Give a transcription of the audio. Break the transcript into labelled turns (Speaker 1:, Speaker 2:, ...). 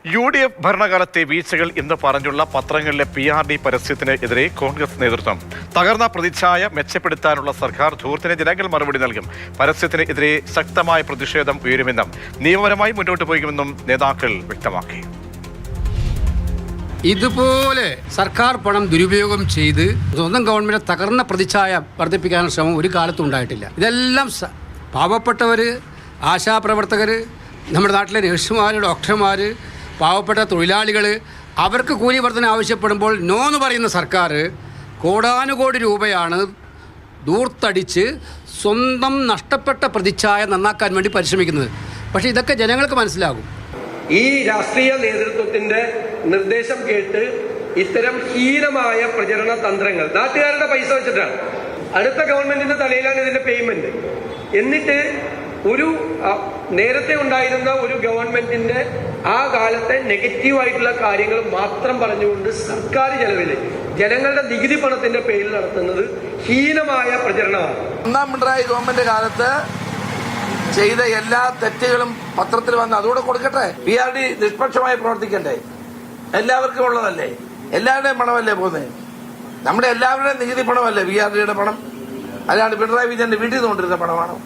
Speaker 1: UDF ഭരണകാലത്തെ വീഴ്ചകൾ എന്ന് പറഞ്ഞുള്ള പത്രങ്ങളിലെ PRD പരസ്യത്തിന് എതിരെ കോൺഗ്രസ് നേതൃത്വം തകർന്ന പ്രതിച്ഛായ മെച്ചപ്പെടുത്താനുള്ള സർക്കാർ ധൂർത്തിന് ജനങ്ങൾ മറുപടി നൽകും. പരസ്യത്തിന് എതിരെ ശക്തമായ പ്രതിഷേധം ഉയരുമെന്നും നിയമപരമായി മുന്നോട്ട് പോയിക്കുമെന്നും നേതാക്കൾ വ്യക്തമാക്കി.
Speaker 2: ഇതുപോലെ സർക്കാർ പണം ദുരുപയോഗം ചെയ്ത് സ്വന്തം ഗവൺമെന്റ് തകർന്ന പ്രതിച്ഛായ വർദ്ധിപ്പിക്കാനുള്ള ശ്രമം ഒരു കാലത്തും ഉണ്ടായിട്ടില്ല. ഇതെല്ലാം പാവപ്പെട്ടവർ, ആശാപ്രവർത്തകർ, നമ്മുടെ നാട്ടിലെ നഴ്സുമാർ, ഡോക്ടർമാർ, പാവപ്പെട്ട തൊഴിലാളികൾ, അവർക്ക് കൂലി വർധന ആവശ്യപ്പെടുമ്പോൾ നോ എന്ന് പറയുന്ന സർക്കാർ കോടാനുകോടി രൂപയാണ് ദൂർത്തടിച്ച് സ്വന്തം നഷ്ടപ്പെട്ട പ്രതിച്ഛായ നന്നാക്കാൻ വേണ്ടി പരിശ്രമിക്കുന്നത്. പക്ഷേ ഇതൊക്കെ ജനങ്ങൾക്ക് മനസ്സിലാകും.
Speaker 3: ഈ രാഷ്ട്രീയ നേതൃത്വത്തിന്റെ നിർദ്ദേശം കേട്ട് ഇത്തരം ഹീനമായ പ്രചരണ തന്ത്രങ്ങൾ നാട്ടുകാരുടെ പൈസ വെച്ചിട്ടാണ്, അടുത്ത ഗവൺമെന്റിന്റെ തലയിലാണ് ഇതിന്റെ പേയ്മെന്റ്. എന്നിട്ട് ഒരു നേരത്തെ ഉണ്ടായിരുന്ന ഒരു ഗവൺമെന്റിന്റെ ആ കാലത്തെ നെഗറ്റീവായിട്ടുള്ള കാര്യങ്ങൾ മാത്രം പറഞ്ഞുകൊണ്ട് സർക്കാർ ചെലവിൽ ജനങ്ങളുടെ നികുതി പണത്തിന്റെ പേരിൽ നടത്തുന്നത് ഹീനമായ പ്രചരണമാണ്.
Speaker 4: ഒന്നാം പിണറായി ഗവൺമെന്റ് കാലത്ത് ചെയ്ത എല്ലാ തെറ്റുകളും പത്രത്തിൽ വന്ന് അതുകൂടെ കൊടുക്കട്ടെ. PRD നിഷ്പക്ഷമായി പ്രവർത്തിക്കണ്ടേ? എല്ലാവർക്കും ഉള്ളതല്ലേ? എല്ലാവരുടെയും പണമല്ലേ പോകുന്നത്? നമ്മുടെ എല്ലാവരുടെയും നികുതി പണമല്ലേ PRDയുടെ പണം? അല്ലാണ്ട് പിണറായി വിജയന്റെ വീട്ടിൽ നിന്ന് കൊണ്ടിരുന്ന പണമാണോ?